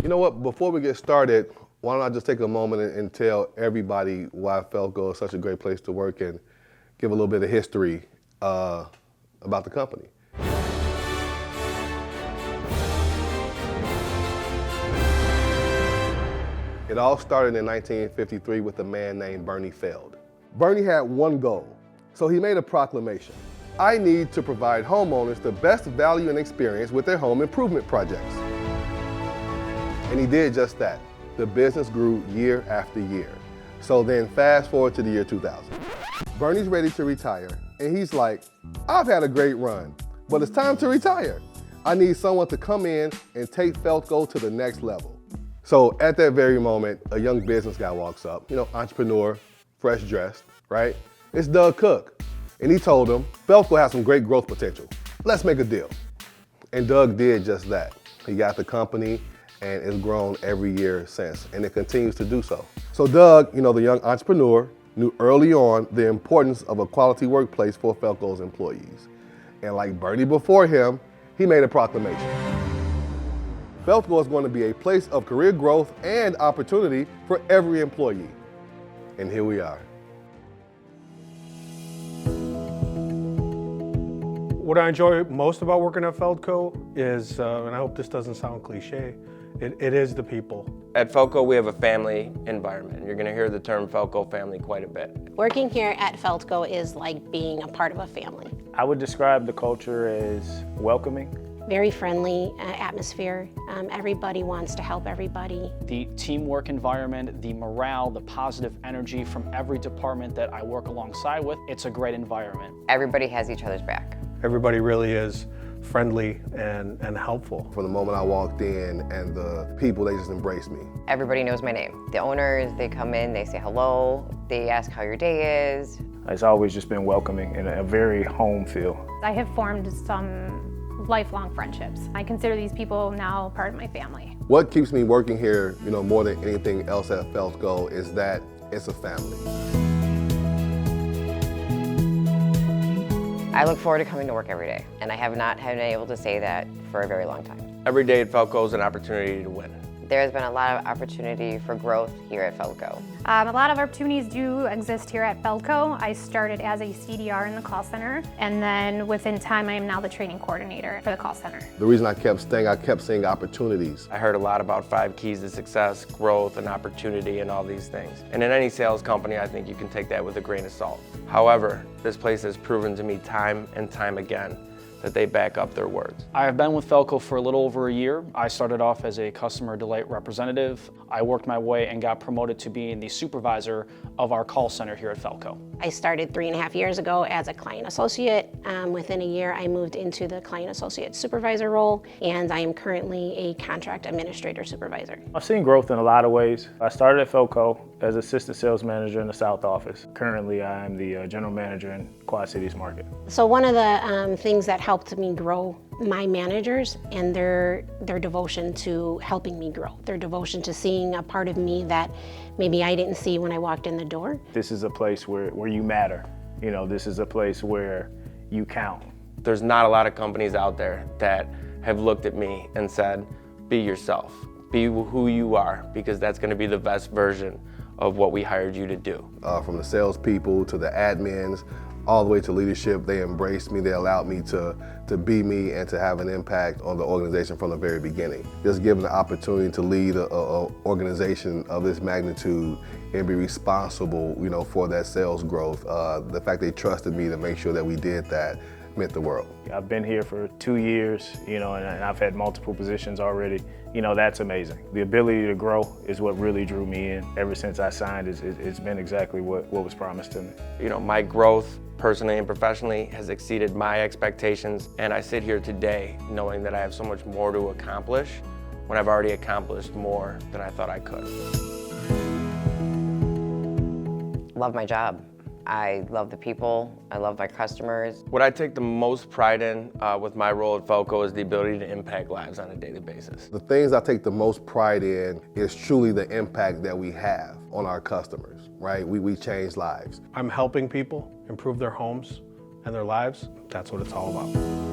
You know what, before we get started, why don't I just take a moment and tell everybody why Feldco is such a great place to work and give a little bit of history about the company. It all started in 1953 with a man named Bernie Feld. Bernie had one goal, so he made a proclamation. I need to provide homeowners the best value and experience with their home improvement projects. And he did just that. The business grew year after year. So then fast forward to the year 2000. Bernie's ready to retire, and he's like, I've had a great run, but it's time to retire. I need someone to come in and take Feldco to the next level. So at that very moment, a young business guy walks up, entrepreneur, fresh dressed, right? It's Doug Cook. And he told him, Feldco has some great growth potential. Let's make a deal. And Doug did just that. He got the company and it's grown every year since, and it continues to do so. So Doug, the young entrepreneur, knew early on the importance of a quality workplace for Feldco's employees. And like Bernie before him, he made a proclamation. Feldco is going to be a place of career growth and opportunity for every employee. And here we are. What I enjoy most about working at Feldco is, and I hope this doesn't sound cliche, it is the people. At Feldco, we have a family environment. You're gonna hear the term Feldco family quite a bit. Working here at Feldco is like being a part of a family. I would describe the culture as welcoming. Very friendly atmosphere. Everybody wants to help everybody. The teamwork environment, the morale, the positive energy from every department that I work alongside with, it's a great environment. Everybody has each other's back. Everybody really is friendly and helpful. From the moment I walked in and the people, they just embraced me. Everybody knows my name. The owners, they come in, they say hello, they ask how your day is. It's always just been welcoming and a very home feel. I have formed some lifelong friendships. I consider these people now part of my family. What keeps me working here, more than anything else at Feldco is that it's a family. I look forward to coming to work every day, and I have not been able to say that for a very long time. Every day at Feldco is an opportunity to win. There's been a lot of opportunity for growth here at Feldco. A lot of opportunities do exist here at Feldco. I started as a CDR in the call center, and then within time I am now the training coordinator for the call center. The reason I kept staying, I kept seeing opportunities. I heard a lot about 5 keys to success, growth and opportunity and all these things. And in any sales company, I think you can take that with a grain of salt. However, this place has proven to me time and time again that they back up their words. I have been with Feldco for a little over a year. I started off as a customer delight representative. I worked my way and got promoted to being the supervisor of our call center here at Feldco. I started 3.5 years ago as a client associate. Within a year, I moved into the client associate supervisor role, and I am currently a contract administrator supervisor. I've seen growth in a lot of ways. I started at Feldco as assistant sales manager in the South office. Currently, I am the general manager in Quad Cities market. So one of the things that helped me grow my managers and their devotion to helping me grow, their devotion to seeing a part of me that maybe I didn't see when I walked in the door. This is a place where you matter. This is a place where you count. There's not a lot of companies out there that have looked at me and said, be yourself, be who you are, because that's gonna be the best version of what we hired you to do. From the salespeople to the admins, all the way to leadership, they embraced me, they allowed me to be me and to have an impact on the organization from the very beginning. Just given the opportunity to lead an organization of this magnitude and be responsible, for that sales growth, the fact they trusted me to make sure that we did that meant the world. I've been here for 2 years, and I've had multiple positions already. That's amazing. The ability to grow is what really drew me in. Ever since I signed, it's been exactly what was promised to me. My growth, personally and professionally, has exceeded my expectations, and I sit here today knowing that I have so much more to accomplish when I've already accomplished more than I thought I could. Love my job. I love the people, I love my customers. What I take the most pride in with my role at Feldco is the ability to impact lives on a daily basis. The things I take the most pride in is truly the impact that we have on our customers, right? We change lives. I'm helping people improve their homes and their lives. That's what it's all about.